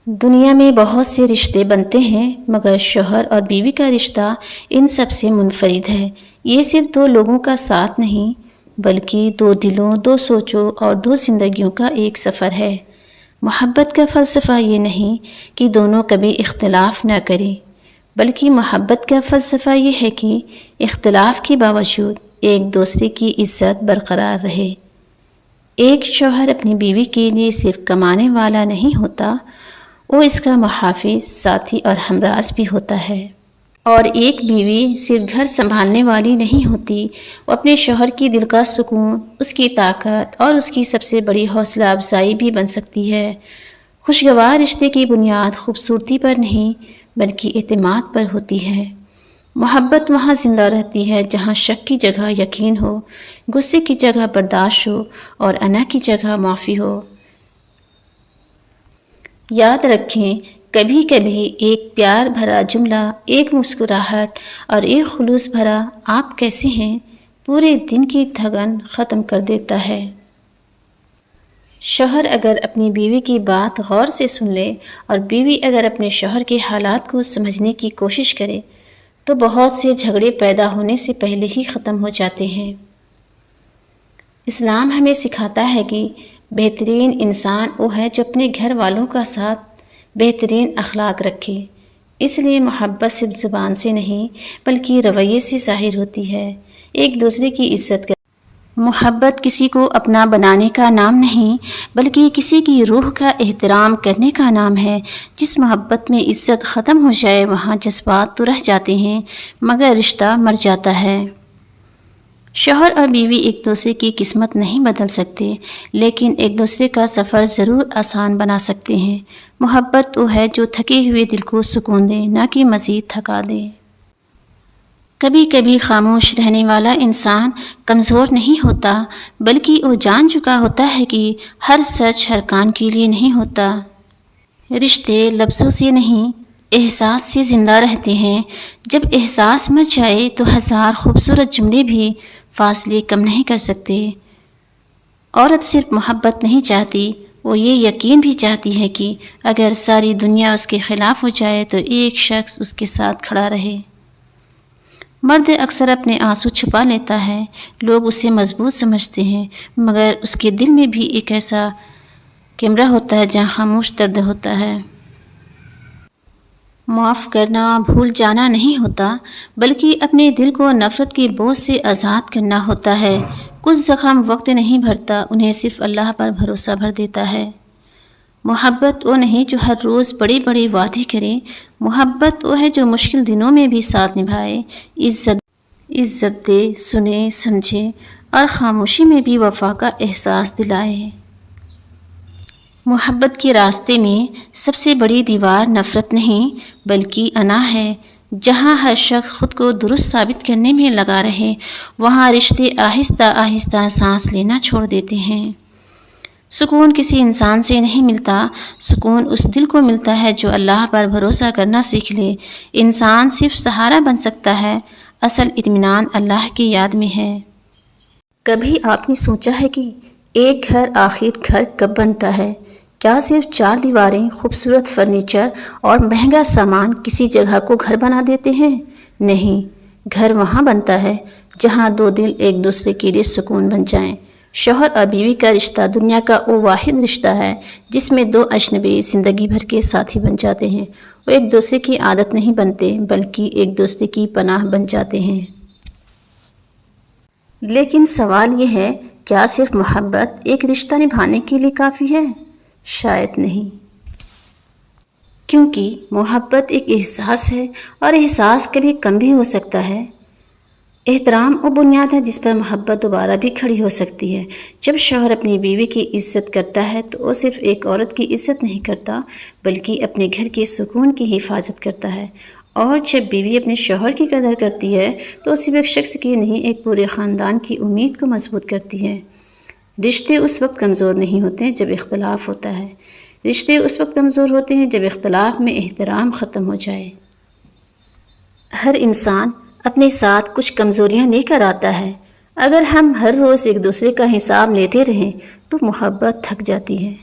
دنیا میں بہت سے رشتے بنتے ہیں مگر شوہر اور بیوی کا رشتہ ان سب سے منفرد ہے۔ یہ صرف دو لوگوں کا ساتھ نہیں بلکہ دو دلوں، دو سوچوں اور دو زندگیوں کا ایک سفر ہے۔ محبت کا فلسفہ یہ نہیں کہ دونوں کبھی اختلاف نہ کریں، بلکہ محبت کا فلسفہ یہ ہے کہ اختلاف کے باوجود ایک دوسرے کی عزت برقرار رہے۔ ایک شوہر اپنی بیوی کے لیے صرف کمانے والا نہیں ہوتا، وہ اس کا محافظ، ساتھی اور ہمراز بھی ہوتا ہے۔ اور ایک بیوی صرف گھر سنبھالنے والی نہیں ہوتی، وہ اپنے شوہر کی دل کا سکون، اس کی طاقت اور اس کی سب سے بڑی حوصلہ افزائی بھی بن سکتی ہے۔ خوشگوار رشتے کی بنیاد خوبصورتی پر نہیں بلکہ اعتماد پر ہوتی ہے۔ محبت وہاں زندہ رہتی ہے جہاں شک کی جگہ یقین ہو، غصے کی جگہ برداشت ہو اور انا کی جگہ معافی ہو۔ یاد رکھیں، کبھی کبھی ایک پیار بھرا جملہ، ایک مسکراہٹ اور ایک خلوص بھرا "آپ کیسے ہیں" پورے دن کی تھکن ختم کر دیتا ہے۔ شوہر اگر اپنی بیوی کی بات غور سے سن لے اور بیوی اگر اپنے شوہر کے حالات کو سمجھنے کی کوشش کرے تو بہت سے جھگڑے پیدا ہونے سے پہلے ہی ختم ہو جاتے ہیں۔ اسلام ہمیں سکھاتا ہے کہ بہترین انسان وہ ہے جو اپنے گھر والوں کا ساتھ بہترین اخلاق رکھے۔ اس لیے محبت صرف زبان سے نہیں بلکہ رویے سے ظاہر ہوتی ہے۔ ایک دوسرے کی عزت کریں۔ محبت کسی کو اپنا بنانے کا نام نہیں بلکہ کسی کی روح کا احترام کرنے کا نام ہے۔ جس محبت میں عزت ختم ہو جائے وہاں جذبات تو رہ جاتے ہیں مگر رشتہ مر جاتا ہے۔ شوہر اور بیوی ایک دوسرے کی قسمت نہیں بدل سکتے لیکن ایک دوسرے کا سفر ضرور آسان بنا سکتے ہیں۔ محبت وہ ہے جو تھکے ہوئے دل کو سکون دے، نہ کہ مزید تھکا دے۔ کبھی کبھی خاموش رہنے والا انسان کمزور نہیں ہوتا بلکہ وہ جان چکا ہوتا ہے کہ ہر سچ ہر کان کے لیے نہیں ہوتا۔ رشتے لفظوں سے نہیں احساس سے زندہ رہتے ہیں۔ جب احساس مر جائے تو ہزار خوبصورت جملے بھی فاصلے کم نہیں کر سکتے۔ عورت صرف محبت نہیں چاہتی، وہ یہ یقین بھی چاہتی ہے کہ اگر ساری دنیا اس کے خلاف ہو جائے تو ایک شخص اس کے ساتھ کھڑا رہے۔ مرد اکثر اپنے آنسو چھپا لیتا ہے، لوگ اسے مضبوط سمجھتے ہیں مگر اس کے دل میں بھی ایک ایسا کمرہ ہوتا ہے جہاں خاموش درد ہوتا ہے۔ معاف کرنا بھول جانا نہیں ہوتا بلکہ اپنے دل کو نفرت کے بوجھ سے آزاد کرنا ہوتا ہے۔ کچھ زخم وقت نہیں بھرتا، انہیں صرف اللہ پر بھروسہ بھر دیتا ہے۔ محبت وہ نہیں جو ہر روز بڑے بڑے وعدے کرے، محبت وہ ہے جو مشکل دنوں میں بھی ساتھ نبھائے، عزت دے، سنے، سمجھے اور خاموشی میں بھی وفا کا احساس دلائے۔ محبت کے راستے میں سب سے بڑی دیوار نفرت نہیں بلکہ انا ہے۔ جہاں ہر شخص خود کو درست ثابت کرنے میں لگا رہے وہاں رشتے آہستہ آہستہ سانس لینا چھوڑ دیتے ہیں۔ سکون کسی انسان سے نہیں ملتا، سکون اس دل کو ملتا ہے جو اللہ پر بھروسہ کرنا سیکھ لے۔ انسان صرف سہارا بن سکتا ہے، اصل اطمینان اللہ کی یاد میں ہے۔ کبھی آپ نے سوچا ہے کہ ایک گھر آخر گھر کب بنتا ہے؟ کیا صرف چار دیواریں، خوبصورت فرنیچر اور مہنگا سامان کسی جگہ کو گھر بنا دیتے ہیں؟ نہیں، گھر وہاں بنتا ہے جہاں دو دل ایک دوسرے کے لیے سکون بن جائیں۔ شوہر اور بیوی کا رشتہ دنیا کا وہ واحد رشتہ ہے جس میں دو اجنبی زندگی بھر کے ساتھی بن جاتے ہیں۔ وہ ایک دوسرے کی عادت نہیں بنتے بلکہ ایک دوسرے کی پناہ بن جاتے ہیں۔ لیکن سوال یہ ہے، کیا صرف محبت ایک رشتہ نبھانے کے لیے کافی ہے؟ شاید نہیں، کیونکہ محبت ایک احساس ہے اور احساس کبھی کم بھی ہو سکتا ہے۔ احترام وہ بنیاد ہے جس پر محبت دوبارہ بھی کھڑی ہو سکتی ہے۔ جب شوہر اپنی بیوی کی عزت کرتا ہے تو وہ صرف ایک عورت کی عزت نہیں کرتا بلکہ اپنے گھر کے سکون کی حفاظت کرتا ہے۔ اور جب بیوی اپنے شوہر کی قدر کرتی ہے تو صرف ایک شخص کی نہیں، ایک پورے خاندان کی امید کو مضبوط کرتی ہے۔ رشتے اس وقت کمزور نہیں ہوتے جب اختلاف ہوتا ہے، رشتے اس وقت کمزور ہوتے ہیں جب اختلاف میں احترام ختم ہو جائے۔ ہر انسان اپنے ساتھ کچھ کمزوریاں لے کر آتا ہے۔ اگر ہم ہر روز ایک دوسرے کا حساب لیتے رہیں تو محبت تھک جاتی ہے۔